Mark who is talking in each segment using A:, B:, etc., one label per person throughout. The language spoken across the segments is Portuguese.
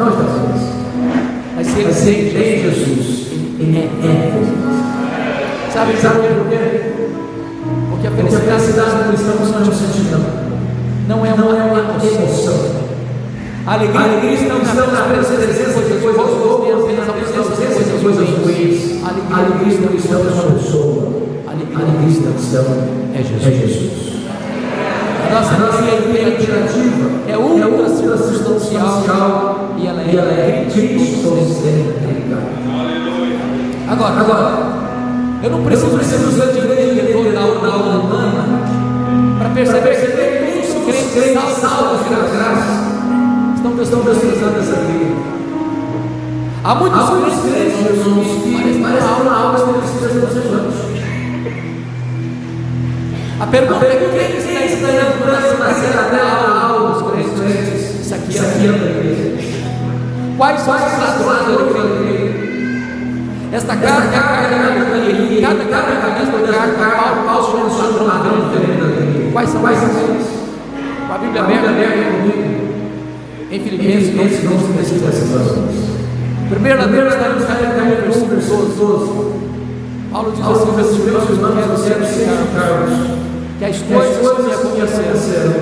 A: feliz. Mas se ele tem Jesus, ele é feliz. Sabe por quê? Porque a felicidade do cristão não é um sentimento, não é uma emoção. A alegria cristã não está na presença de coisas boas, nem apenas a presença de coisas ruins. A alegria cristã é uma pessoa. A alegria cristã é Jesus. A nossa alegria imediativa é ultra circunstancial e ela é Cristo centrada. Agora, eu não preciso ser de entendedor da alma humana para perceber que todos os crentes salvos pela graça estão desprezando essa alegria. Há muitos crentes, irmãos, que parecem uma alma desprezando. A pergunta é: quem está esperando na alma dos crentes? Isso aqui é a igreja. Quais são os ladrões da igreja? Esta carta é a carta da alegria. Cada carta desta carta, Paulo se ladrão. Quais são eles? Com a Bíblia aberta comigo. Em Filipenses, não se precisa dessas razões. Primeiro ladrão está no capítulo 1, versículo 12. Paulo diz assim: meus irmãos, eu quero ser que as coisas que me aconteceram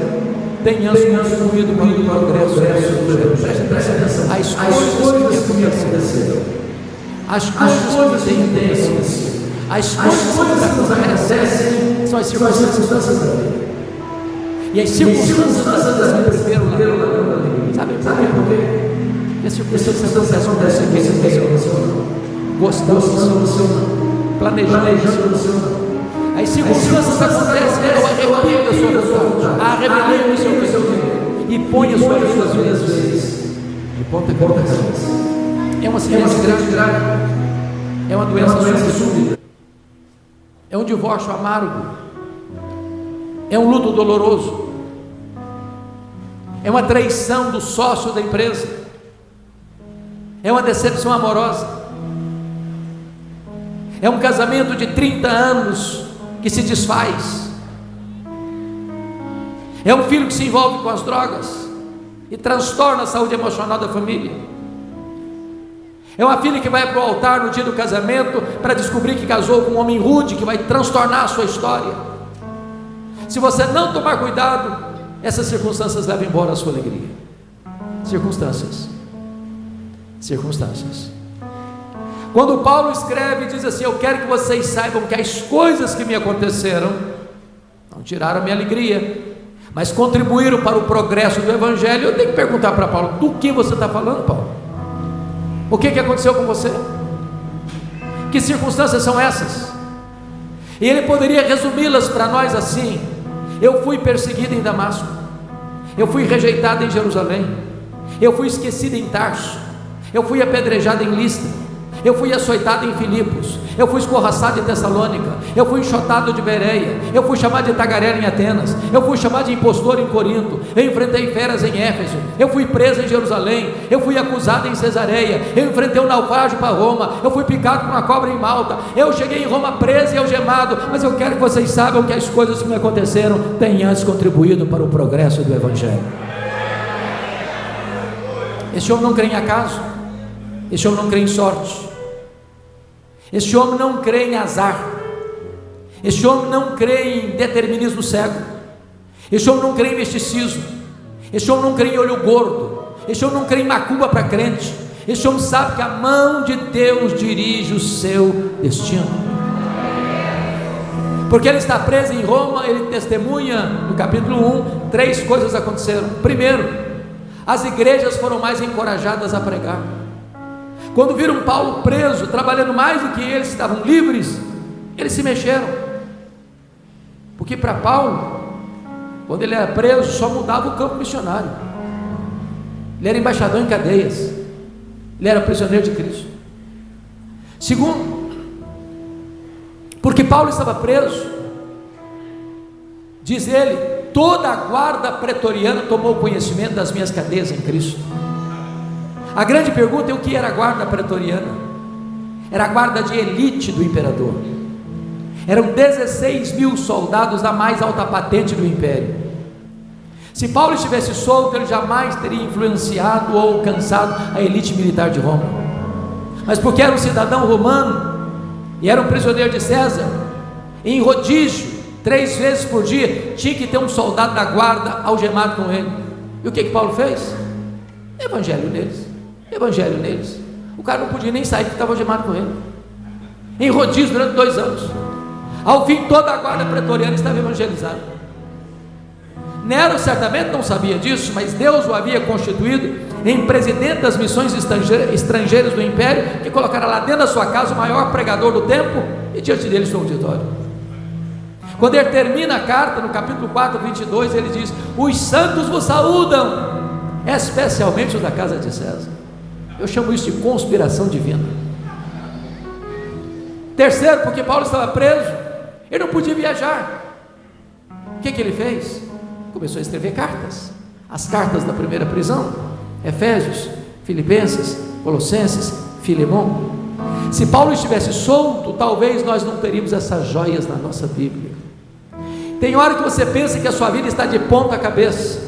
A: tenham contribuído para o progresso do Evangelho. Presta atenção. As coisas que me aconteceram, as coisas que me têm acontecido, as coisas que nos acontecem são as circunstâncias da vida. E as circunstâncias me primeiro ladrão. Sabe por quê? Porque as circunstâncias acontecem aqui, você gostando do seu, planejando do seu. As circunstâncias acontecem ao arrepio da sua vontade, a rebelião do seu querer, e põe a sua vida às vezes de ponta cabeça. É uma ciência grave, é uma doença súbita, é um divórcio amargo, é um luto doloroso, é uma traição do sócio da empresa, é uma decepção amorosa, é um casamento de 30 anos que se desfaz, é um filho que se envolve com as drogas e transtorna a saúde emocional da família, é uma filha que vai para o altar no dia do casamento para descobrir que casou com um homem rude que vai transtornar a sua história. Se você não tomar cuidado, essas circunstâncias levam embora a sua alegria. Circunstâncias. Quando Paulo escreve e diz assim: eu quero que vocês saibam que as coisas que me aconteceram não tiraram a minha alegria, mas contribuíram para o progresso do Evangelho. Eu tenho que perguntar para Paulo: do que você está falando, Paulo? O que aconteceu com você? Que circunstâncias são essas? E ele poderia resumi-las para nós assim: eu fui perseguido em Damasco, eu fui rejeitado em Jerusalém, eu fui esquecido em Tarso, eu fui apedrejado em Listra, eu fui açoitado em Filipos, eu fui escorraçado em Tessalônica, eu fui enxotado de Bereia, eu fui chamado de tagarela em Atenas, eu fui chamado de impostor em Corinto, eu enfrentei feras em Éfeso, eu fui preso em Jerusalém, eu fui acusado em Cesareia, eu enfrentei um naufrágio para Roma, eu fui picado por uma cobra em Malta, eu cheguei em Roma preso e algemado. Mas eu quero que vocês saibam que as coisas que me aconteceram têm antes contribuído para o progresso do Evangelho. Esse homem não crê em acaso, esse homem não crê em sorte, esse homem não crê em azar, esse homem não crê em determinismo cego, esse homem não crê em misticismo, esse homem não crê em olho gordo, esse homem não crê em macumba para crente. Esse homem sabe que a mão de Deus dirige o seu destino, porque ele está preso em Roma. Ele testemunha no capítulo 1, 3 coisas aconteceram. Primeiro, as igrejas foram mais encorajadas a pregar. Quando viram Paulo preso, trabalhando mais do que eles, estavam livres, eles se mexeram, porque para Paulo, quando ele era preso, só mudava o campo missionário. Ele era embaixador em cadeias, ele era prisioneiro de Cristo. Segundo, porque Paulo estava preso, diz ele: toda a guarda pretoriana tomou conhecimento das minhas cadeias em Cristo. A grande pergunta é: o que era a guarda pretoriana? Era a guarda de elite do imperador. Eram 16 mil soldados da mais alta patente do império. Se Paulo estivesse solto, ele jamais teria influenciado ou alcançado a elite militar de Roma. Mas porque era um cidadão romano e era um prisioneiro de César, em rodízio, 3 vezes por dia, tinha que ter um soldado da guarda algemado com ele. E o que Paulo fez? Evangelho neles. O cara não podia nem sair porque estava algemado com ele, em rodízio durante 2 anos. Ao fim, toda a guarda pretoriana estava evangelizada. Nero certamente não sabia disso, mas Deus o havia constituído em presidente das missões estrangeiras do império, que colocara lá dentro da sua casa o maior pregador do tempo, e diante dele seu auditório. Quando ele termina a carta, no capítulo 4, 22, ele diz: os santos vos saúdam, especialmente os da casa de César. Eu chamo isso de conspiração divina. Terceiro, porque Paulo estava preso, ele não podia viajar. O que ele fez? Começou a escrever cartas, as cartas da primeira prisão: Efésios, Filipenses, Colossenses, Filemão. Se Paulo estivesse solto, talvez nós não teríamos essas joias na nossa Bíblia. Tem hora que você pensa que a sua vida está de ponta cabeça,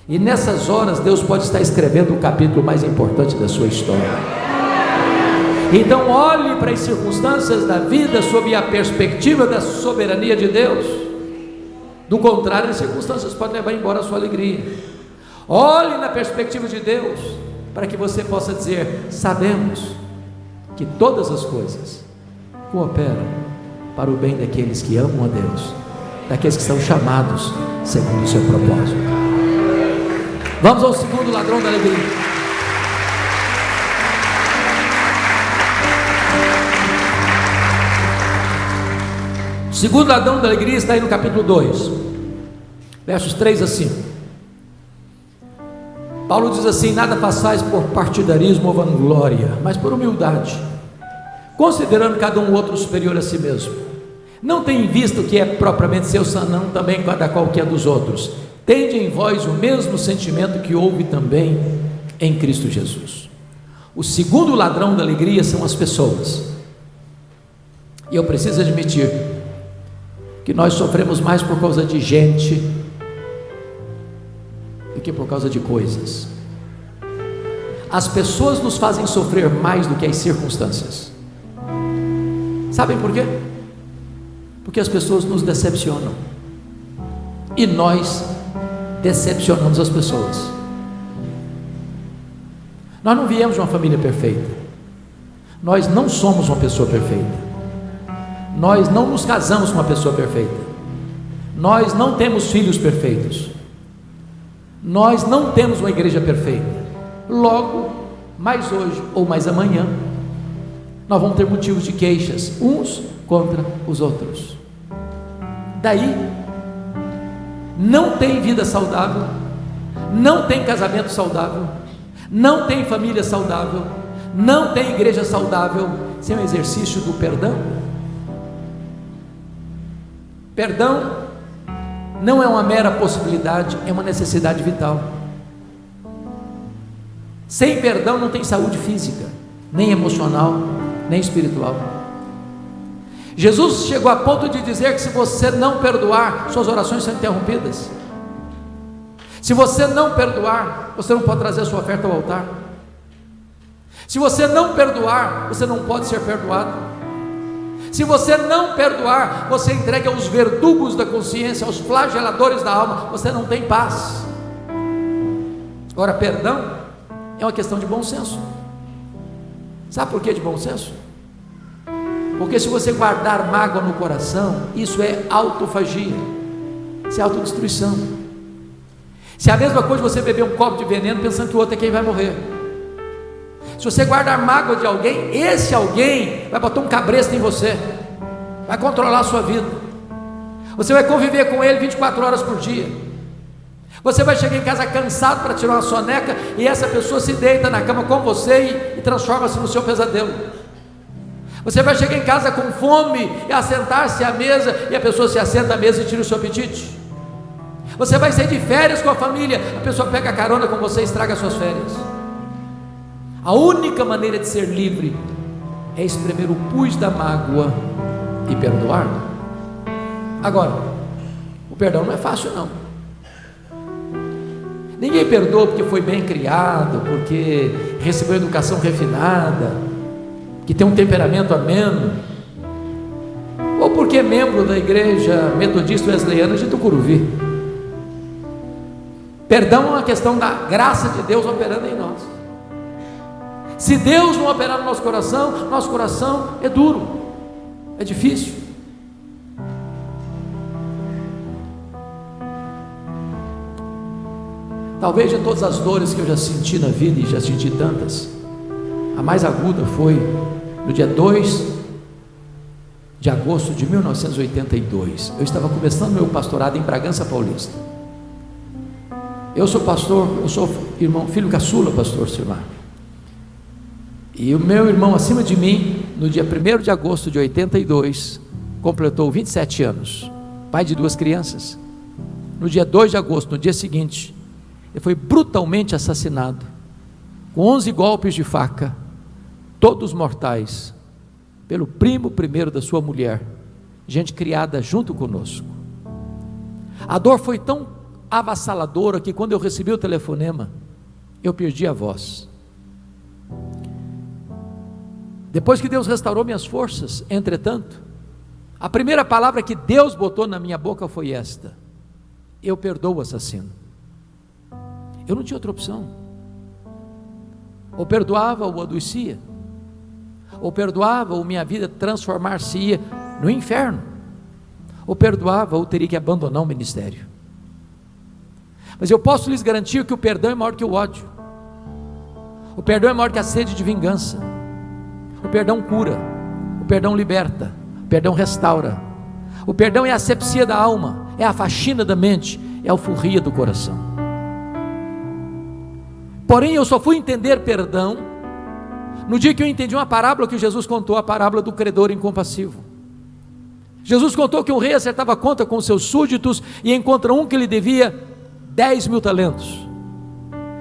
A: e nessas horas Deus pode estar escrevendo o capítulo mais importante da sua história. Então olhe para as circunstâncias da vida sob a perspectiva da soberania de Deus. Do contrário, as circunstâncias podem levar embora a sua alegria. Olhe na perspectiva de Deus, para que você possa dizer: sabemos que todas as coisas cooperam para o bem daqueles que amam a Deus, daqueles que são chamados segundo o seu propósito. Vamos ao segundo ladrão da alegria. O segundo ladrão da alegria está aí no capítulo 2, versos 3 a 5. Paulo diz assim: nada façais por partidarismo ou vanglória, mas por humildade, considerando cada um outro superior a si mesmo. Não tem em vista o que é propriamente seu, senão também cada qual que é dos outros. Tende em vós o mesmo sentimento que houve também em Cristo Jesus. O segundo ladrão da alegria são as pessoas. E eu preciso admitir que nós sofremos mais por causa de gente do que por causa de coisas. As pessoas nos fazem sofrer mais do que as circunstâncias. Sabem por quê? Porque as pessoas nos decepcionam, e nós decepcionamos as pessoas. Nós não viemos de uma família perfeita, nós não somos uma pessoa perfeita, nós não nos casamos com uma pessoa perfeita, nós não temos filhos perfeitos, nós não temos uma igreja perfeita. Logo, mais hoje ou mais amanhã, nós vamos ter motivos de queixas uns contra os outros. Daí, não tem vida saudável, não tem casamento saudável, não tem família saudável, não tem igreja saudável sem o exercício do perdão. Perdão não é uma mera possibilidade, é uma necessidade vital. Sem perdão não tem saúde física, nem emocional, nem espiritual. Jesus chegou a ponto de dizer que se você não perdoar, suas orações são interrompidas. Se você não perdoar, você não pode trazer a sua oferta ao altar. Se você não perdoar, você não pode ser perdoado. Se você não perdoar, você entrega aos verdugos da consciência, aos flageladores da alma, você não tem paz. Agora, perdão é uma questão de bom senso. Sabe por que de bom senso? Porque se você guardar mágoa no coração, isso é autofagia, isso é autodestruição. Se é a mesma coisa você beber um copo de veneno pensando que o outro é quem vai morrer. Se você guardar mágoa de alguém, esse alguém vai botar um cabresto em você, vai controlar a sua vida. Você vai conviver com ele 24 horas por dia. Você vai chegar em casa cansado para tirar uma soneca, e essa pessoa se deita na cama com você e transforma-se no seu pesadelo. Você vai chegar em casa com fome e assentar-se à mesa, e a pessoa se assenta à mesa e tira o seu apetite. Você vai sair de férias com a família, a pessoa pega carona com você e estraga as suas férias. A única maneira de ser livre é espremer o pus da mágoa e perdoar. Agora, o perdão não é fácil não. Ninguém perdoa porque foi bem criado, porque recebeu educação refinada, que tem um temperamento ameno, ou porque é membro da igreja metodista wesleyana de Tucuruvi. Perdão é uma questão da graça de Deus operando em nós. Se Deus não operar no nosso coração é duro, é difícil. Talvez de todas as dores que eu já senti na vida, e já senti tantas, a mais aguda foi no dia 2 de agosto de 1982. Eu estava começando meu pastorado em Bragança Paulista. Eu sou pastor, eu sou filho caçula, pastor Silmar. E o meu irmão acima de mim, no dia 1º de agosto de 82, completou 27 anos, pai de 2 crianças. No dia 2 de agosto, no dia seguinte, ele foi brutalmente assassinado, com 11 golpes de faca, todos mortais, pelo primo primeiro da sua mulher, gente criada junto conosco. A dor foi tão avassaladora que quando eu recebi o telefonema, eu perdi a voz. Depois que Deus restaurou minhas forças, entretanto, a primeira palavra que Deus botou na minha boca foi esta: eu perdoo o assassino. Eu não tinha outra opção. Ou perdoava ou adoecia, ou perdoava ou minha vida transformar-se-ia no inferno, ou perdoava ou teria que abandonar o ministério. Mas eu posso lhes garantir que o perdão é maior que o ódio. O perdão é maior que a sede de vingança. O perdão cura, o perdão liberta, o perdão restaura. O perdão é a asepsia da alma, é a faxina da mente, é a alforria do coração. Porém, eu só fui entender perdão no dia que eu entendi uma parábola que Jesus contou, a parábola do credor incompassivo. Jesus contou que um rei acertava conta com seus súditos e encontra um que lhe devia 10.000 talentos.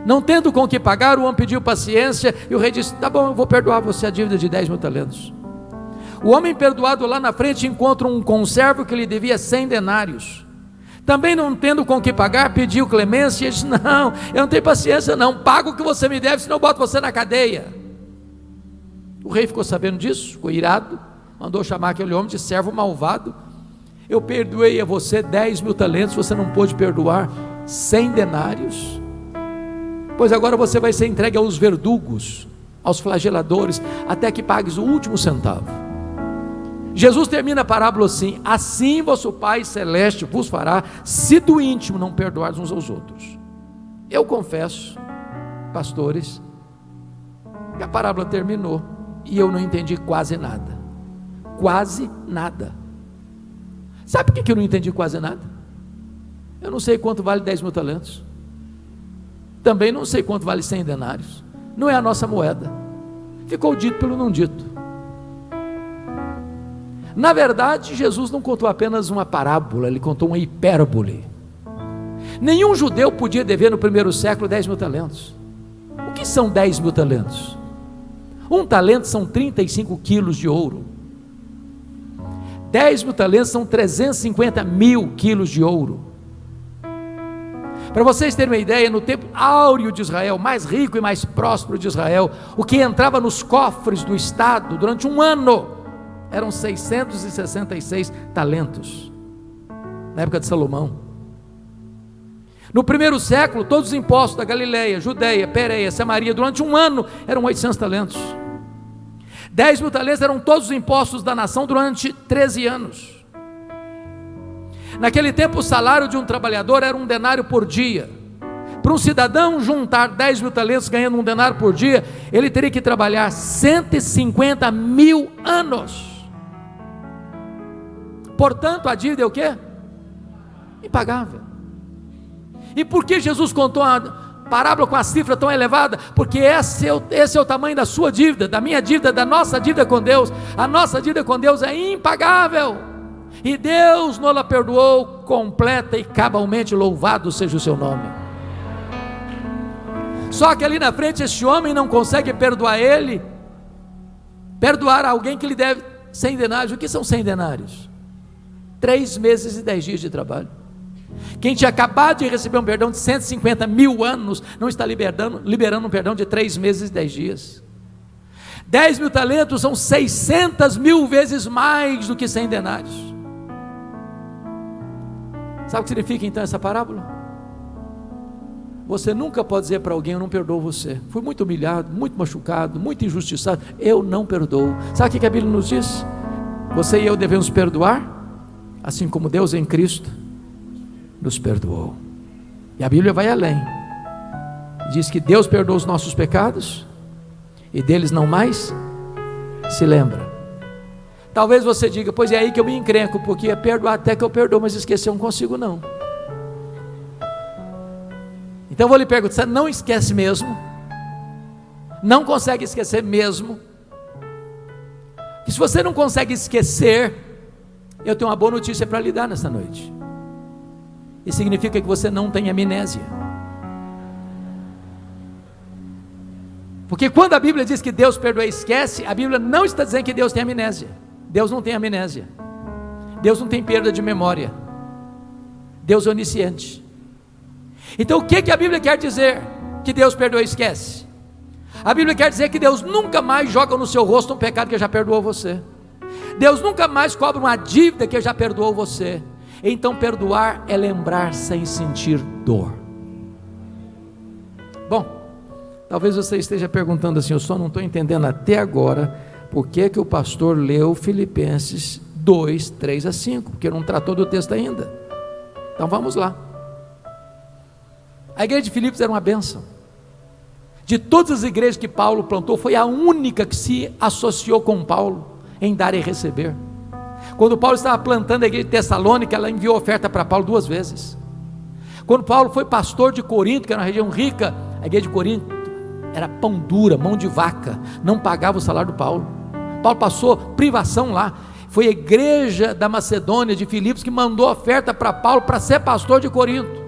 A: Não tendo com que pagar, o homem pediu paciência e o rei disse: tá bom, eu vou perdoar você a dívida de 10.000 talentos. O homem perdoado lá na frente encontra um conservo que lhe devia 100 denários. Também não tendo com que pagar, pediu clemência e disse: não, eu não tenho paciência não, paga o que você me deve, senão eu boto você na cadeia. O rei ficou sabendo disso, ficou irado, mandou chamar aquele homem de servo malvado. Eu perdoei a você 10.000 talentos, você não pôde perdoar 100 denários, pois agora você vai ser entregue aos verdugos, aos flageladores, até que pagues o último centavo. Jesus termina a parábola assim: assim vosso Pai Celeste vos fará, se do íntimo não perdoardes uns aos outros. Eu confesso, pastores, que a parábola terminou e eu não entendi quase nada. Quase nada. Sabe por que eu não entendi quase nada? Eu não sei quanto vale 10.000 talentos. Também não sei quanto vale 100 denários. Não é a nossa moeda. Ficou dito pelo não dito. Na verdade, Jesus não contou apenas uma parábola, ele contou uma hipérbole. Nenhum judeu podia dever no primeiro século 10.000 talentos. O que são 10.000 talentos? Um talento são 35 quilos de ouro. 10.000 talentos são 350.000 quilos de ouro. Para vocês terem uma ideia, no tempo áureo de Israel, mais rico e mais próspero de Israel, o que entrava nos cofres do Estado durante um ano eram 666 talentos, na época de Salomão. No primeiro século, todos os impostos da Galileia, Judeia, Pérea, Samaria, durante um ano, eram 800 talentos. 10.000 talentos eram todos os impostos da nação durante 13 anos. Naquele tempo, o salário de um trabalhador era 1 denário por dia. Para um cidadão juntar 10.000 talentos ganhando 1 denário por dia, ele teria que trabalhar 150.000 anos. Portanto, a dívida é o quê? Impagável. E por que Jesus contou a parábola com a cifra tão elevada? Porque esse é o tamanho da sua dívida, da minha dívida, da nossa dívida com Deus. A nossa dívida com Deus é impagável, e Deus nos la perdoou completa e cabalmente. Louvado seja o seu nome. Só que ali na frente esse homem não consegue perdoar alguém que lhe deve 100 denários. O que são 100 denários? 3 meses e 10 dias de trabalho. Quem tinha acabado de receber um perdão de 150 mil anos, não está liberando um perdão de 3 meses e 10 dias. 10 mil talentos são 600 mil vezes mais do que 100 denários. Sabe o que significa então essa parábola? Você nunca pode dizer para alguém: eu não perdoo você, fui muito humilhado, muito machucado, muito injustiçado, eu não perdoo. Sabe o que a Bíblia nos diz? Você e eu devemos perdoar, assim como Deus em Cristo nos perdoou. E a Bíblia vai além, diz que Deus perdoa os nossos pecados e deles não mais se lembra. Talvez você diga: pois é aí que eu me encrenco, porque é perdoar até que eu perdoo, mas esquecer eu não consigo não. Então eu vou lhe perguntar: você não esquece mesmo? Não consegue esquecer mesmo? E se você não consegue esquecer, eu tenho uma boa notícia para lhe dar nessa noite. Isso significa que você não tem amnésia. Porque quando a Bíblia diz que Deus perdoa e esquece, a Bíblia não está dizendo que Deus tem amnésia. Deus não tem amnésia. Deus não tem perda de memória. Deus é onisciente. Então o que a Bíblia quer dizer que Deus perdoa e esquece? A Bíblia quer dizer que Deus nunca mais joga no seu rosto um pecado que já perdoou você. Deus nunca mais cobra uma dívida que já perdoou você. Então perdoar é lembrar sem sentir dor. Bom, talvez você esteja perguntando assim: eu só não estou entendendo até agora por que o pastor leu Filipenses 2, 3 a 5, porque não tratou do texto ainda. Então vamos lá. A igreja de Filipos era uma bênção. De todas as igrejas que Paulo plantou, foi a única que se associou com Paulo em dar e receber. Quando Paulo estava plantando a igreja de Tessalônica, ela enviou oferta para Paulo 2 vezes. Quando Paulo foi pastor de Corinto, que era uma região rica, a igreja de Corinto era pão dura, mão de vaca, não pagava o salário do Paulo. Paulo passou privação lá. Foi a igreja da Macedônia, de Filipos, que mandou oferta para Paulo para ser pastor de Corinto.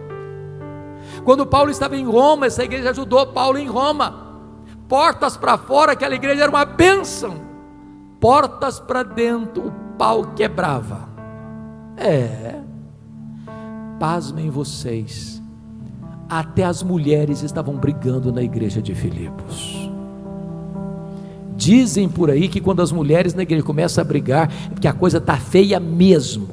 A: Quando Paulo estava em Roma, essa igreja ajudou Paulo em Roma. Portas para fora, aquela igreja era uma bênção. Portas para dentro, o pau quebrava. Pasmem vocês, até as mulheres estavam brigando na igreja de Filipos. Dizem por aí que quando as mulheres na igreja começam a brigar, é porque a coisa está feia mesmo.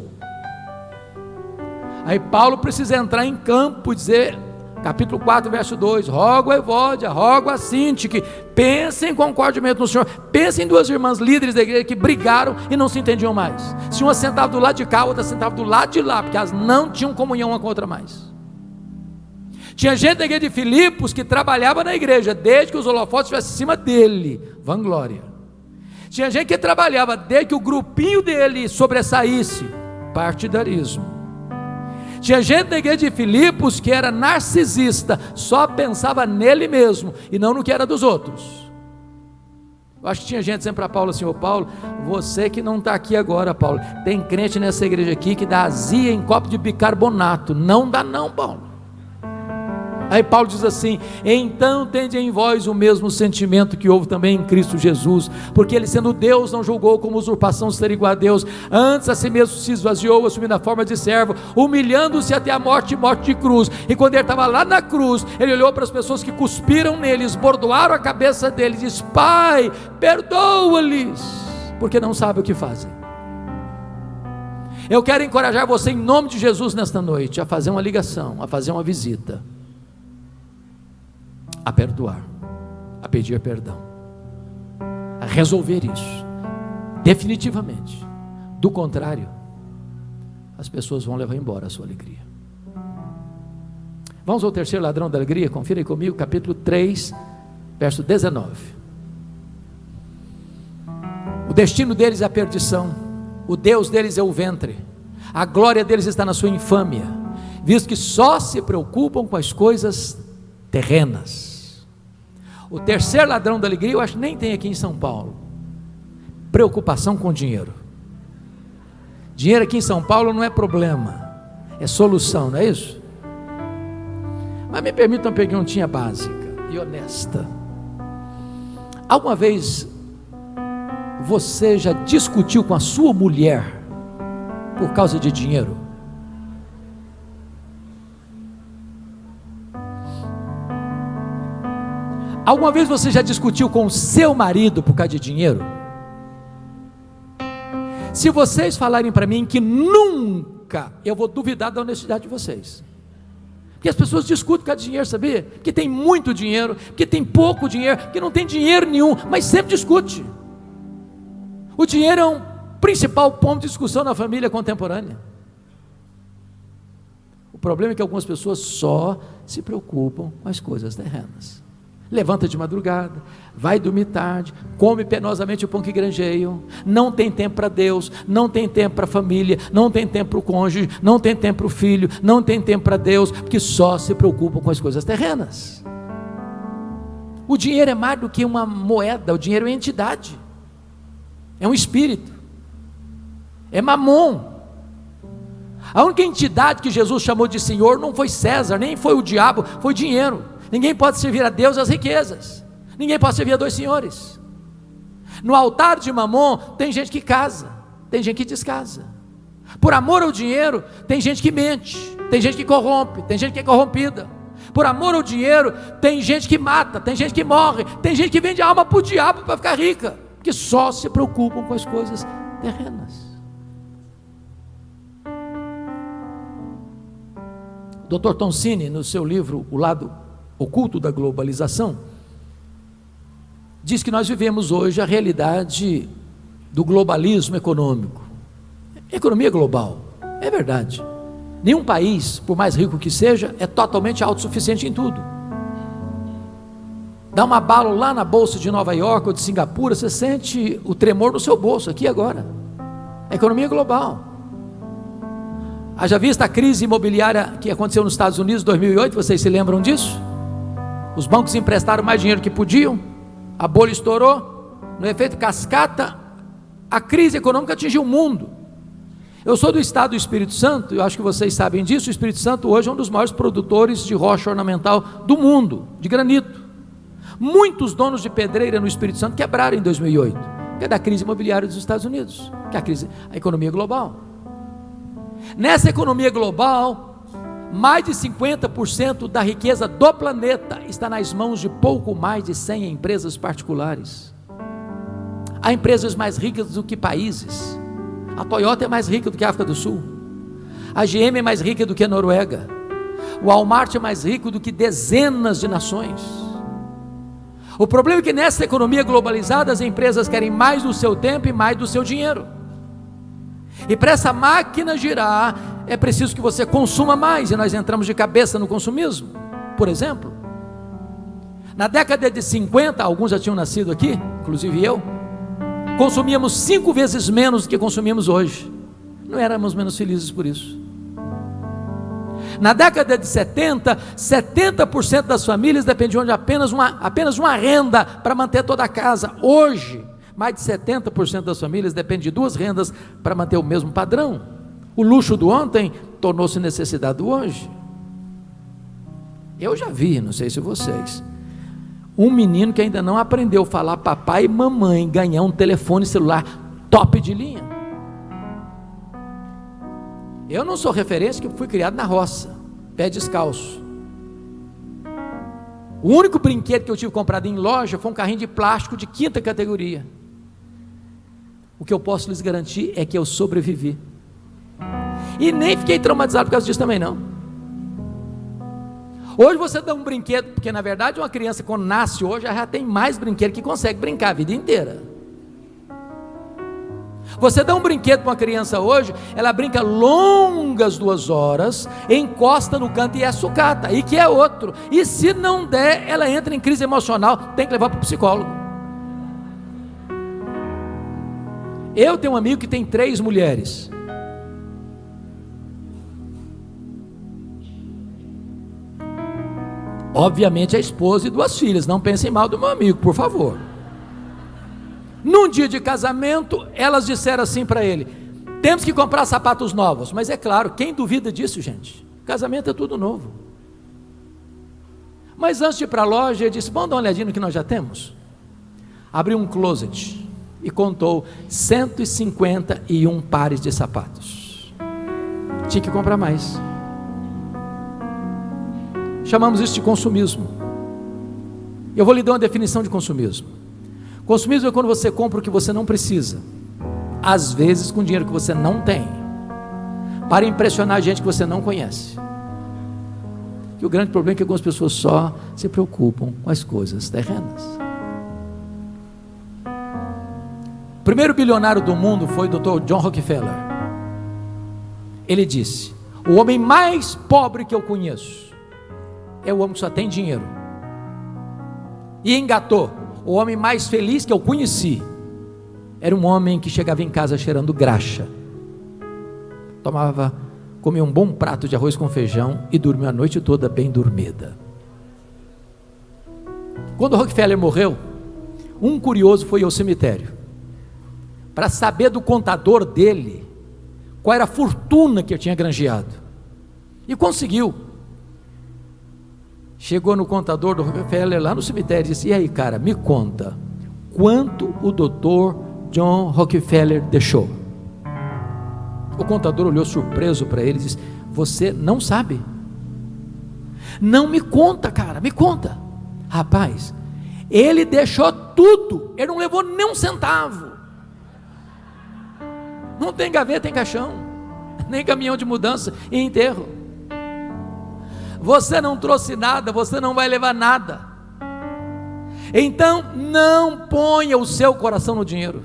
A: Aí Paulo precisa entrar em campo e dizer, capítulo 4, verso 2, rogo a Evódia, rogo a Sinti, que pensem com concordemente no Senhor. Pensem em 2 irmãs líderes da igreja que brigaram e não se entendiam mais. Se uma sentava do lado de cá, a outra sentava do lado de lá, porque elas não tinham comunhão uma com a outra mais. Tinha gente da igreja de Filipos que trabalhava na igreja desde que os holofotes estivessem em cima dele, vanglória. Tinha gente que trabalhava desde que o grupinho dele sobressaísse, partidarismo. Tinha gente da igreja de Filipos que era narcisista, só pensava nele mesmo e não no que era dos outros. Eu acho que tinha gente dizendo para Paulo assim: ô Paulo, você que não está aqui agora, Paulo, tem crente nessa igreja aqui que dá azia em copo de bicarbonato. Não dá não, Paulo. Aí Paulo diz assim: então tende em vós o mesmo sentimento que houve também em Cristo Jesus, porque ele, sendo Deus, não julgou como usurpação ser igual a Deus, antes a si mesmo se esvaziou, assumindo a forma de servo, humilhando-se até a morte e morte de cruz. E quando ele estava lá na cruz, ele olhou para as pessoas que cuspiram nele, esbordoaram a cabeça dele, e disse: Pai, perdoa-lhes, porque não sabem o que fazem. Eu quero encorajar você em nome de Jesus nesta noite a fazer uma ligação, a fazer uma visita, a perdoar, a pedir perdão, a resolver isso definitivamente. Do contrário, as pessoas vão levar embora a sua alegria. Vamos ao terceiro ladrão da alegria. Confira aí comigo, capítulo 3, verso 19. O destino deles é a perdição, o Deus deles é o ventre, a glória deles está na sua infâmia, visto que só se preocupam com as coisas terrenas. O terceiro ladrão da alegria, eu acho que nem tem aqui em São Paulo. Preocupação com dinheiro. Dinheiro aqui em São Paulo não é problema, é solução, não é isso? Mas me permitam uma perguntinha básica e honesta. Alguma vez você já discutiu com a sua mulher por causa de dinheiro? Alguma vez você já discutiu com o seu marido por causa de dinheiro? Se vocês falarem para mim que nunca, eu vou duvidar da honestidade de vocês. Porque as pessoas discutem por causa de dinheiro, sabia? Que tem muito dinheiro, que tem pouco dinheiro, que não tem dinheiro nenhum, mas sempre discute. O dinheiro é um principal ponto de discussão na família contemporânea. O problema é que algumas pessoas só se preocupam com as coisas terrenas. Levanta de madrugada, vai dormir tarde, come penosamente o pão que granjeiam, não tem tempo para Deus, não tem tempo para a família, não tem tempo para o cônjuge, não tem tempo para o filho, não tem tempo para Deus, porque só se preocupam com as coisas terrenas. O dinheiro é mais do que uma moeda, o dinheiro é entidade, é um espírito, é mamon. A única entidade que Jesus chamou de Senhor não foi César, nem foi o diabo, foi o dinheiro. Ninguém pode servir a Deus as riquezas, ninguém pode servir a dois senhores. No altar de Mamon tem gente que casa, tem gente que descasa. Por amor ao dinheiro tem gente que mente, tem gente que corrompe, tem gente que é corrompida. Por amor ao dinheiro tem gente que mata, tem gente que morre, tem gente que vende a alma para o diabo para ficar rica, que só se preocupam com as coisas terrenas. Dr. Toncini, no seu livro O Lado Oculto da Globalização, diz que nós vivemos hoje a realidade do globalismo econômico. Economia global, é verdade. Nenhum país, por mais rico que seja, é totalmente autossuficiente em tudo. Dá uma bala lá na bolsa de Nova York ou de Singapura, você sente o tremor no seu bolso, aqui agora. Economia global. Haja vista a crise imobiliária que aconteceu nos Estados Unidos em 2008, vocês se lembram disso? Os bancos emprestaram mais dinheiro que podiam, a bolha estourou, no efeito cascata, a crise econômica atingiu o mundo. Eu sou do estado do Espírito Santo, eu acho que vocês sabem disso. O Espírito Santo hoje é um dos maiores produtores de rocha ornamental do mundo, de granito. Muitos donos de pedreira no Espírito Santo quebraram em 2008, que é da crise imobiliária dos Estados Unidos, que é a economia global. Nessa economia global, mais de 50% da riqueza do planeta está nas mãos de pouco mais de 100 empresas particulares. Há empresas mais ricas do que países. A Toyota é mais rica do que a África do Sul. A GM é mais rica do que a Noruega. O Walmart é mais rico do que dezenas de nações. O problema é que nessa economia globalizada as empresas querem mais do seu tempo e mais do seu dinheiro. E para essa máquina girar, é preciso que você consuma mais, e nós entramos de cabeça no consumismo. Por exemplo, na década de 50, alguns já tinham nascido aqui, inclusive eu, consumíamos 5 vezes menos do que consumimos hoje. Não éramos menos felizes por isso. Na década de 70, 70% das famílias dependiam de apenas uma renda para manter toda a casa. Hoje, mais de 70% das famílias dependem de 2 rendas para manter o mesmo padrão. O luxo do ontem tornou-se necessidade do hoje. Eu já vi, não sei se vocês, um menino que ainda não aprendeu a falar papai e mamãe, ganhar um telefone celular top de linha. Eu não sou referência, que fui criado na roça, pé descalço. O único brinquedo que eu tive comprado em loja foi um carrinho de plástico de 5ª categoria. O que eu posso lhes garantir é que eu sobrevivi. E nem fiquei traumatizado por causa disso também não. Hoje você dá um brinquedo, porque na verdade uma criança quando nasce hoje já tem mais brinquedo que consegue brincar a vida inteira. Você dá um brinquedo para uma criança hoje, ela brinca longas 2 horas, encosta no canto e é sucata, e que é outro. E se não der, ela entra em crise emocional, tem que levar para o psicólogo. Eu tenho um amigo que tem 3 mulheres. Obviamente a esposa e 2 filhas, não pensem mal do meu amigo, por favor. Num dia de casamento, elas disseram assim para ele: temos que comprar sapatos novos. Mas é claro, quem duvida disso, gente? Casamento é tudo novo. Mas antes de ir para a loja, ele disse: vamos dar uma olhadinha no que nós já temos. Abriu um closet e contou 151 pares de sapatos. Tinha que comprar mais. Chamamos isso de consumismo. Eu vou lhe dar uma definição de consumismo. Consumismo é quando você compra o que você não precisa, às vezes com dinheiro que você não tem, para impressionar gente que você não conhece. E o grande problema é que algumas pessoas só se preocupam com as coisas terrenas. O primeiro bilionário do mundo foi o Dr. John Rockefeller. Ele disse: o homem mais pobre que eu conheço é o homem que só tem dinheiro. E engatou: o homem mais feliz que eu conheci era um homem que chegava em casa cheirando graxa, comia um bom prato de arroz com feijão e dormia a noite toda bem dormida. Quando Rockefeller morreu, um curioso foi ao cemitério para saber do contador dele qual era a fortuna que ele tinha granjeado, e conseguiu. Chegou no contador do Rockefeller lá no cemitério e disse: e aí, cara, me conta, quanto o doutor John Rockefeller deixou? O contador olhou surpreso para ele e disse: você não sabe? Não, me conta, cara, me conta. Rapaz, ele deixou tudo, ele não levou nem um centavo. Não tem gaveta em caixão, nem caminhão de mudança e enterro. Você não trouxe nada, você não vai levar nada. Então não ponha o seu coração no dinheiro,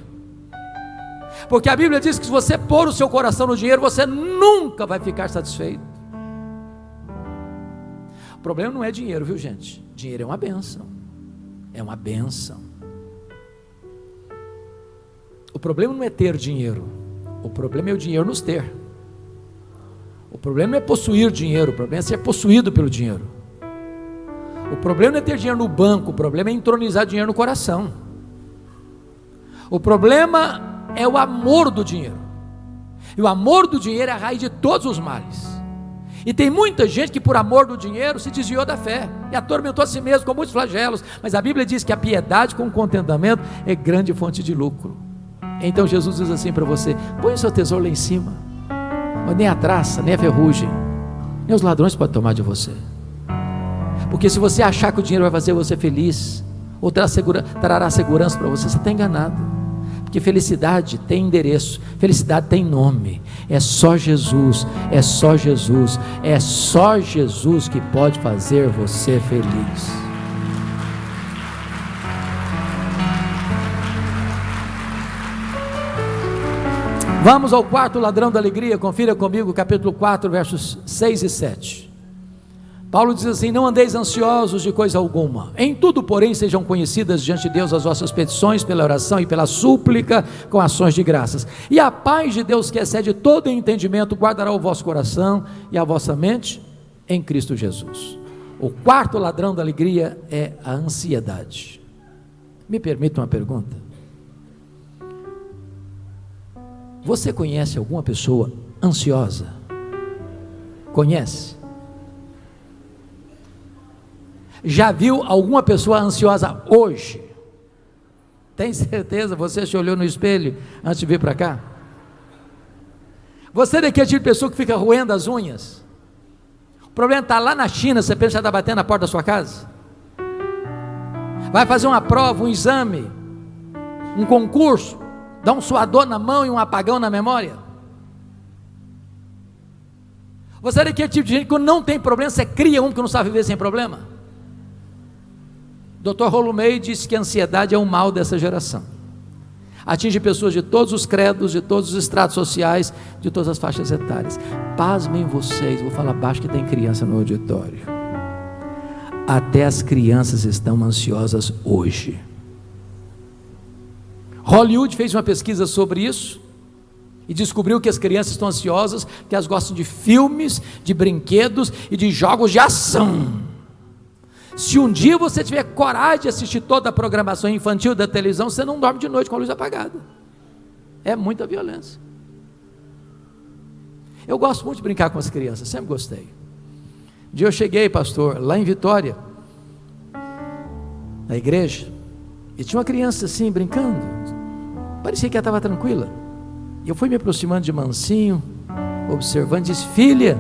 A: porque a Bíblia diz que se você pôr o seu coração no dinheiro, você nunca vai ficar satisfeito. O problema não é dinheiro, viu, gente? Dinheiro é uma bênção. É uma bênção. O problema não é ter dinheiro. O problema é o dinheiro nos ter. O problema não é possuir dinheiro. O problema é ser possuído pelo dinheiro. O problema não é ter dinheiro no banco. O problema é entronizar dinheiro no coração. O problema é o amor do dinheiro. E o amor do dinheiro é a raiz de todos os males. E tem muita gente que por amor do dinheiro se desviou da fé e atormentou a si mesmo com muitos flagelos. Mas a Bíblia diz que a piedade com contentamento é grande fonte de lucro. Então Jesus diz assim para você: põe o seu tesouro lá em cima, mas nem a traça, nem a ferrugem, nem os ladrões podem tomar de você. Porque se você achar que o dinheiro vai fazer você feliz, ou trará segurança para você, você está enganado. Porque felicidade tem endereço, felicidade tem nome. É só Jesus, é só Jesus, é só Jesus que pode fazer você feliz. Vamos ao quarto ladrão da alegria. Confira comigo capítulo 4, versos 6 e 7. Paulo diz assim: não andeis ansiosos de coisa alguma, em tudo porém sejam conhecidas diante de Deus as vossas petições pela oração e pela súplica com ações de graças, e a paz de Deus, que excede todo entendimento, guardará o vosso coração e a vossa mente em Cristo Jesus. O quarto ladrão da alegria é a ansiedade. Me permita uma pergunta: você conhece alguma pessoa ansiosa? Conhece? Já viu alguma pessoa ansiosa hoje? Tem certeza? Você se olhou no espelho antes de vir para cá? Você é daquele tipo de pessoa que fica roendo as unhas? O problema está lá na China, você pensa que está batendo na porta da sua casa? Vai fazer uma prova, um exame, um concurso, dá um suador na mão e um apagão na memória? Você é daquele tipo de gente que quando não tem problema, você cria um que não sabe viver sem problema? Dr. Rollo May disse que a ansiedade é um mal dessa geração. Atinge pessoas de todos os credos, de todos os estratos sociais, de todas as faixas etárias. Pasmem vocês, vou falar baixo que tem criança no auditório. Até as crianças estão ansiosas hoje. Hollywood fez uma pesquisa sobre isso e descobriu que as crianças estão ansiosas porque elas gostam de filmes, de brinquedos e de jogos de ação. Se um dia você tiver coragem de assistir toda a programação infantil da televisão, você não dorme de noite com a luz apagada. É muita violência. Eu gosto muito de brincar com as crianças, sempre gostei. Um dia eu cheguei, pastor, lá em Vitória, na igreja, e tinha uma criança assim, brincando, parecia que ela estava tranquila. Eu fui me aproximando de mansinho, observando, e disse: filha,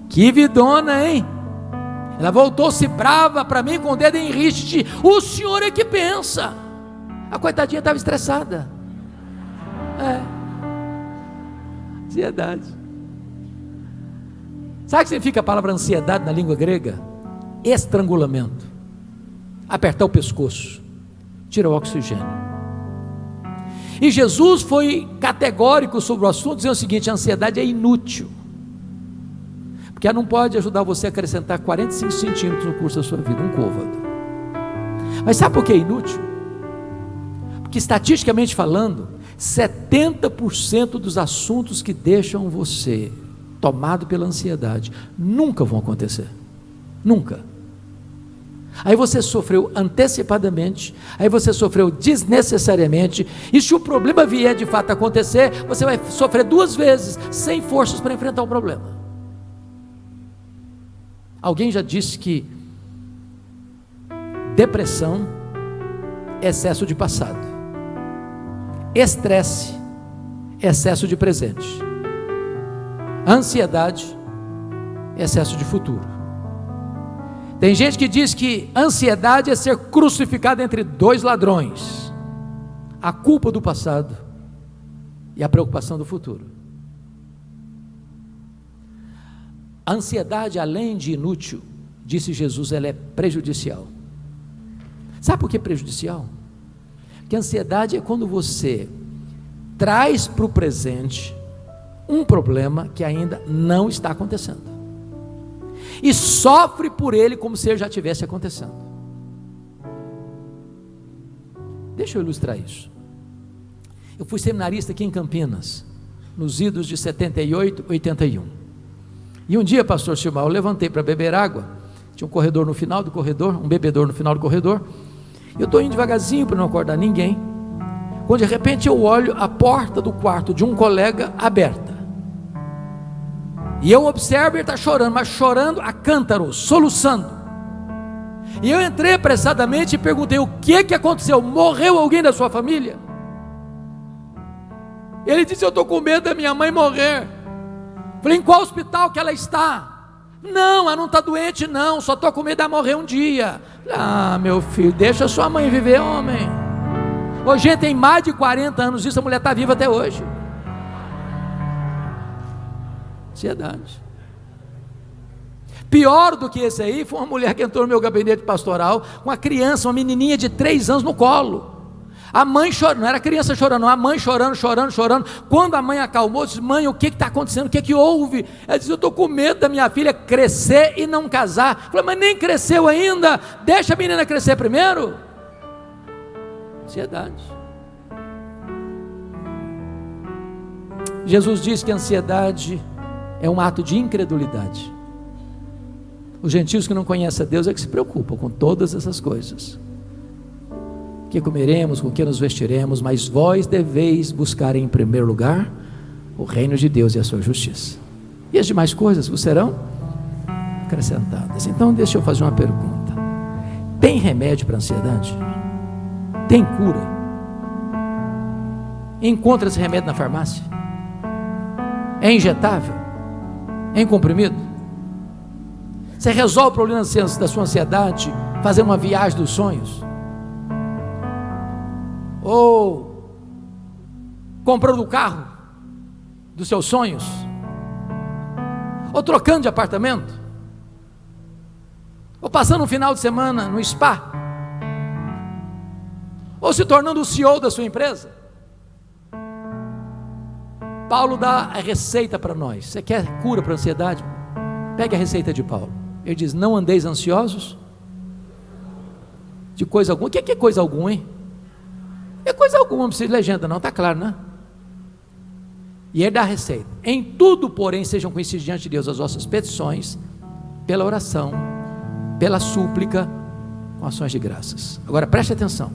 A: que vidona, hein? Ela voltou-se brava para mim com o dedo em riste. O senhor é que pensa. A coitadinha estava estressada. Ansiedade. Sabe o que significa a palavra ansiedade na língua grega? Estrangulamento. Apertar o pescoço. Tira o oxigênio. E Jesus foi categórico sobre o assunto, dizendo o seguinte: a ansiedade é inútil, porque ela não pode ajudar você a acrescentar 45 centímetros no curso da sua vida, um côvado. Mas sabe por que é inútil? Porque estatisticamente falando, 70% dos assuntos que deixam você tomado pela ansiedade nunca vão acontecer. Nunca. Aí você sofreu antecipadamente, aí você sofreu desnecessariamente, e se o problema vier de fato acontecer, você vai sofrer 2 vezes, sem forças para enfrentar o problema. Alguém já disse que depressão é excesso de passado, estresse é excesso de presente, ansiedade é excesso de futuro. Tem gente que diz que ansiedade é ser crucificado entre 2 ladrões: a culpa do passado e a preocupação do futuro. A ansiedade, além de inútil, disse Jesus, ela é prejudicial. Sabe por que prejudicial? Porque a ansiedade é quando você traz para o presente um problema que ainda não está acontecendo e sofre por ele como se ele já estivesse acontecendo. Deixa eu ilustrar isso. Eu fui seminarista aqui em Campinas, nos idos de 78, 81. E um dia, pastor Silmar, eu levantei para beber água. Tinha um corredor no final do corredor, um bebedor no final do corredor. Eu estou indo devagarzinho para não acordar ninguém, quando de repente eu olho a porta do quarto de um colega aberta. E eu observo, ele está chorando, mas chorando a cântaros, soluçando. E eu entrei apressadamente e perguntei: o que aconteceu? Morreu alguém da sua família? Ele disse: eu estou com medo da minha mãe morrer. Falei: em qual hospital que ela está? Não, ela não está doente não, só estou com medo de morrer um dia. Ah, meu filho, deixa a sua mãe viver, homem. Hoje tem mais de 40 anos isso, a mulher está viva até hoje. Ansiedade. Pior do que esse aí foi uma mulher que entrou no meu gabinete pastoral, uma criança, uma menininha de 3 anos no colo, a mãe chorando, não era a criança chorando, a mãe chorando. Quando a mãe acalmou, disse: mãe, o que está acontecendo, o que houve? Ela disse: eu estou com medo da minha filha crescer e não casar. Eu falei: mas nem cresceu ainda, deixa a menina crescer primeiro. Ansiedade. Jesus diz que a ansiedade é um ato de incredulidade. Os gentios que não conhecem a Deus é que se preocupam com todas essas coisas: o que comeremos, com o que nos vestiremos, mas vós deveis buscar em primeiro lugar o reino de Deus e a sua justiça, e as demais coisas vos serão acrescentadas. Então deixa eu fazer uma pergunta: tem remédio para a ansiedade? Tem cura? Encontra esse remédio na farmácia? É injetável? É em comprimido? Você resolve o problema da sua ansiedade fazendo uma viagem dos sonhos? Ou comprando o carro dos seus sonhos? Ou trocando de apartamento? Ou passando um final de semana no spa? Ou se tornando o CEO da sua empresa? Paulo dá a receita para nós. Você quer cura para a ansiedade? Pegue a receita de Paulo. Ele diz: não andeis ansiosos de coisa alguma. O que é coisa alguma, hein? É coisa alguma, não precisa de legenda não, está claro, né? E ele dá a receita: em tudo, porém, sejam conhecidos diante de Deus as vossas petições, pela oração, pela súplica, com ações de graças. Agora preste atenção,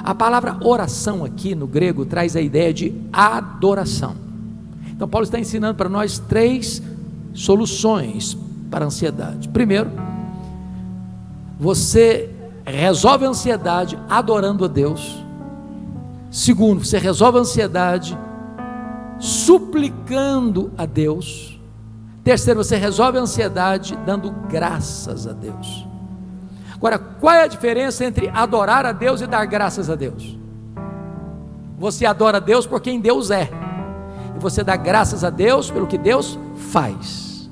A: a palavra oração aqui no grego traz a ideia de adoração. Então Paulo está ensinando para nós 3 soluções para a ansiedade. Primeiro, você resolve a ansiedade adorando a Deus. Segundo, você resolve a ansiedade suplicando a Deus. Terceiro, você resolve a ansiedade dando graças a Deus. Agora, qual é a diferença entre adorar a Deus e dar graças a Deus? Você adora a Deus por quem Deus é, e você dá graças a Deus pelo que Deus faz.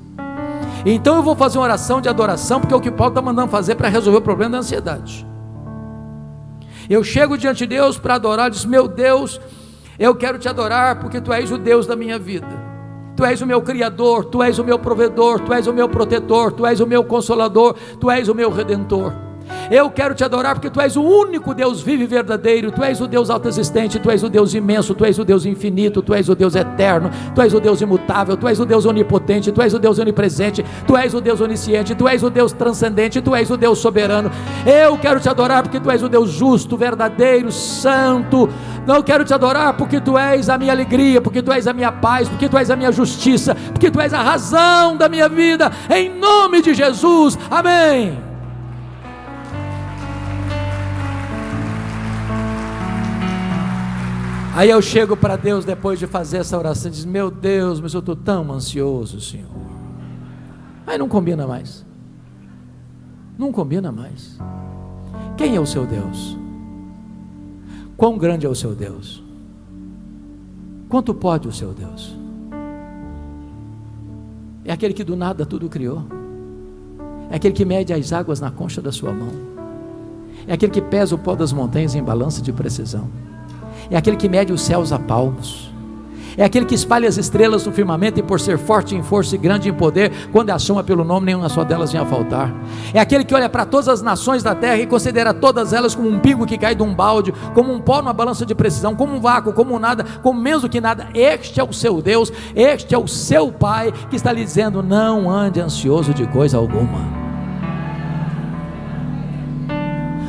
A: Então eu vou fazer uma oração de adoração, porque é o que Paulo está mandando fazer para resolver o problema da ansiedade. Eu chego diante de Deus para adorar, diz: meu Deus, eu quero te adorar porque tu és o Deus da minha vida, tu és o meu Criador, tu és o meu provedor, tu és o meu protetor, tu és o meu consolador, tu és o meu redentor. Eu quero te adorar porque tu és o único Deus vivo e verdadeiro, tu és o Deus autoexistente, tu és o Deus imenso, tu és o Deus infinito, tu és o Deus eterno, tu és o Deus imutável, tu és o Deus onipotente, tu és o Deus onipresente, tu és o Deus onisciente, tu és o Deus transcendente, tu és o Deus soberano. Eu quero te adorar porque tu és o Deus justo, verdadeiro, santo. Não quero te adorar porque tu és a minha alegria, porque tu és a minha paz, porque tu és a minha justiça, porque tu és a razão da minha vida, em nome de Jesus, amém. Aí eu chego para Deus depois de fazer essa oração e diz: meu Deus, mas eu estou tão ansioso, Senhor. Aí não combina mais. Não combina mais. Quem é o seu Deus? Quão grande é o seu Deus? Quanto pode o seu Deus? É aquele que do nada tudo criou. É aquele que mede as águas na concha da sua mão. É aquele que pesa o pó das montanhas em balança de precisão. É aquele que mede os céus a palmos. É aquele que espalha as estrelas no firmamento, e por ser forte em força e grande em poder, quando a chama pelo nome, nenhuma só delas vem a faltar. É aquele que olha para todas as nações da terra e considera todas elas como um pingo que cai de um balde, como um pó numa balança de precisão, como um vácuo, como um nada, como menos do que nada. Este é o seu Deus, este é o seu Pai, que está lhe dizendo: não ande ansioso de coisa alguma.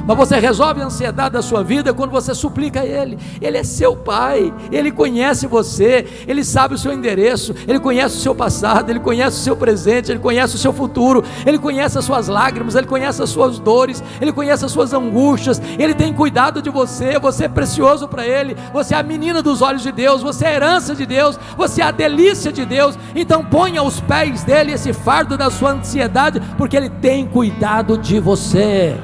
A: Mas você resolve a ansiedade da sua vida quando você suplica a Ele. Ele é seu Pai, Ele conhece você, Ele sabe o seu endereço, Ele conhece o seu passado, Ele conhece o seu presente, Ele conhece o seu futuro, Ele conhece as suas lágrimas, Ele conhece as suas dores, Ele conhece as suas angústias, Ele tem cuidado de você, você é precioso para Ele, você é a menina dos olhos de Deus, você é a herança de Deus, você é a delícia de Deus. Então ponha aos pés dEle esse fardo da sua ansiedade, porque Ele tem cuidado de você.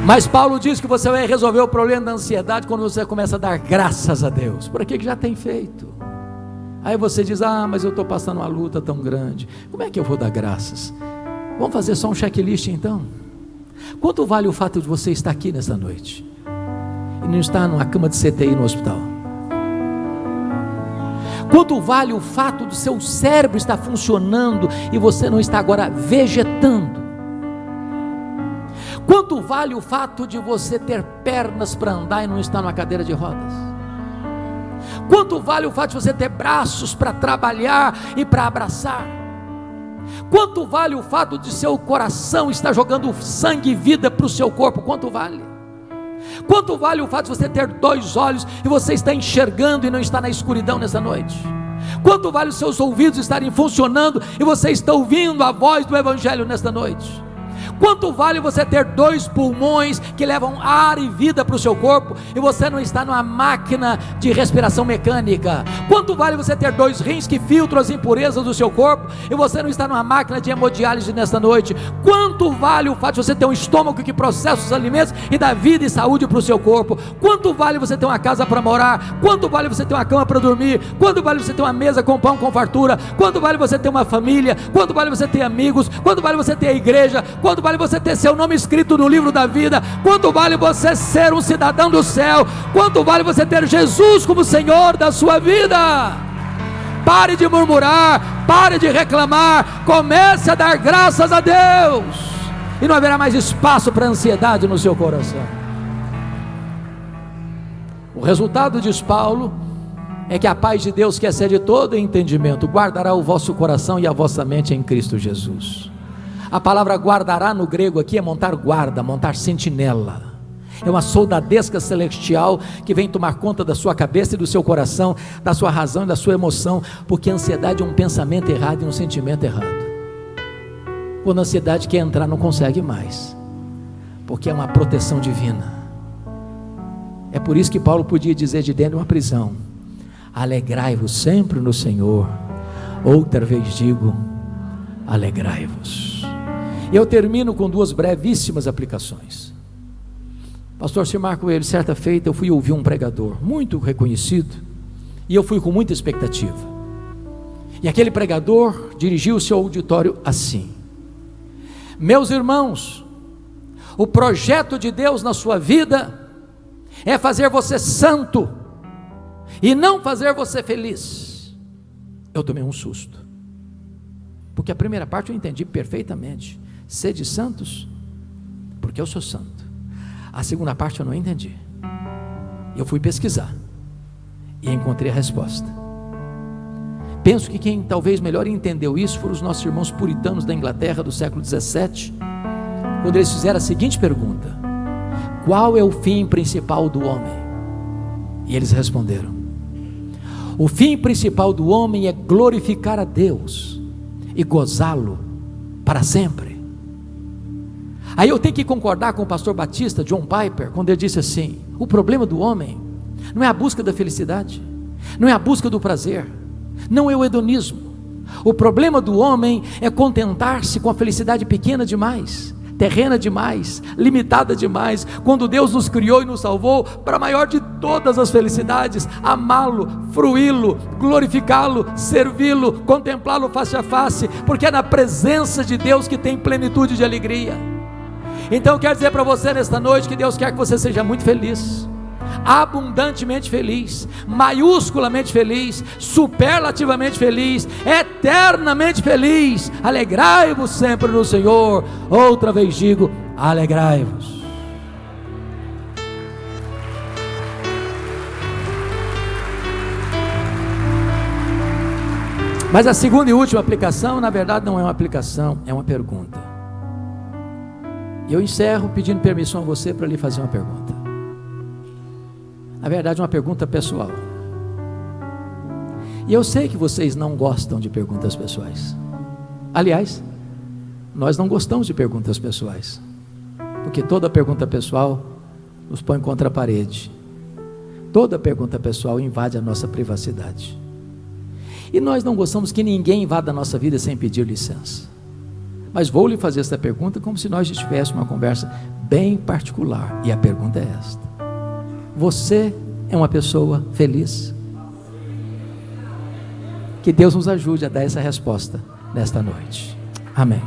A: Mas Paulo diz que você vai resolver o problema da ansiedade quando você começa a dar graças a Deus por aquilo que já tem feito. Aí você diz: ah, mas eu estou passando uma luta tão grande, como é que eu vou dar graças? Vamos fazer só um checklist então. Quanto vale o fato de você estar aqui nessa noite e não estar numa cama de CTI no hospital? Quanto vale o fato do seu cérebro estar funcionando e você não está agora vegetando? Quanto vale o fato de você ter pernas para andar e não estar numa cadeira de rodas? Quanto vale o fato de você ter braços para trabalhar e para abraçar? Quanto vale o fato de seu coração estar jogando sangue e vida para o seu corpo? Quanto vale? Quanto vale o fato de você ter 2 olhos e você está enxergando e não está na escuridão nessa noite? Quanto vale os seus ouvidos estarem funcionando e você está ouvindo a voz do Evangelho nesta noite? Quanto vale você ter 2 pulmões que levam ar e vida para o seu corpo e você não está numa máquina de respiração mecânica? Quanto vale você ter 2 rins que filtram as impurezas do seu corpo e você não está numa máquina de hemodiálise nesta noite? Quanto vale o fato de você ter um estômago que processa os alimentos e dá vida e saúde para o seu corpo? Quanto vale você ter uma casa para morar? Quanto vale você ter uma cama para dormir? Quanto vale você ter uma mesa com pão com fartura? Quanto vale você ter uma família? Quanto vale você ter amigos? Quanto vale você ter a igreja? Quanto vale você ter seu nome escrito no livro da vida? Quanto vale você ser um cidadão do céu? Quanto vale você ter Jesus como Senhor da sua vida? Pare de murmurar, pare de reclamar, comece a dar graças a Deus, e não haverá mais espaço para ansiedade no seu coração. O resultado, diz Paulo, é que a paz de Deus, que excede todo entendimento, guardará o vosso coração e a vossa mente em Cristo Jesus. A palavra guardará no grego aqui é montar guarda, montar sentinela. É uma soldadesca celestial que vem tomar conta da sua cabeça e do seu coração, da sua razão e da sua emoção, porque a ansiedade é um pensamento errado e um sentimento errado. Quando a ansiedade quer entrar, não consegue mais, porque é uma proteção divina. É por isso que Paulo podia dizer de dentro de uma prisão: alegrai-vos sempre no Senhor. Outra vez digo, alegrai-vos. E eu termino com duas brevíssimas aplicações. Pastor Silmar Coelho, certa feita eu fui ouvir um pregador muito reconhecido, e eu fui com muita expectativa. E aquele pregador dirigiu-se ao auditório assim: meus irmãos, o projeto de Deus na sua vida é fazer você santo e não fazer você feliz. Eu tomei um susto, porque a primeira parte eu entendi perfeitamente: sede santos, porque eu sou santo. A segunda parte eu não entendi. Eu fui pesquisar e encontrei a resposta. Penso que quem talvez melhor entendeu isso foram os nossos irmãos puritanos da Inglaterra do século 17, quando eles fizeram a seguinte pergunta: qual é o fim principal do homem? E eles responderam: o fim principal do homem é glorificar a Deus e gozá-lo para sempre. Aí eu tenho que concordar com o pastor batista John Piper, quando ele disse assim: o problema do homem não é a busca da felicidade, não é a busca do prazer, não é o hedonismo. O problema do homem é contentar-se com a felicidade pequena demais, terrena demais, limitada demais, quando Deus nos criou e nos salvou para a maior de todas as felicidades: amá-lo, fruí-lo, glorificá-lo, servi-lo, contemplá-lo face a face, porque é na presença de Deus que tem plenitude de alegria. Então eu quero dizer para você nesta noite que Deus quer que você seja muito feliz, abundantemente feliz, maiusculamente feliz, superlativamente feliz, eternamente feliz. Alegrai-vos sempre no Senhor. Outra vez digo, alegrai-vos. Mas a segunda e última aplicação, na verdade não é uma aplicação, é uma pergunta. E eu encerro pedindo permissão a você para lhe fazer uma pergunta. Na verdade, uma pergunta pessoal. E eu sei que vocês não gostam de perguntas pessoais. Aliás, nós não gostamos de perguntas pessoais, porque toda pergunta pessoal nos põe contra a parede. Toda pergunta pessoal invade a nossa privacidade. E nós não gostamos que ninguém invada a nossa vida sem pedir licença. Mas vou lhe fazer esta pergunta como se nós estivéssemos uma conversa bem particular. E a pergunta é esta: você é uma pessoa feliz? Que Deus nos ajude a dar essa resposta nesta noite. Amém.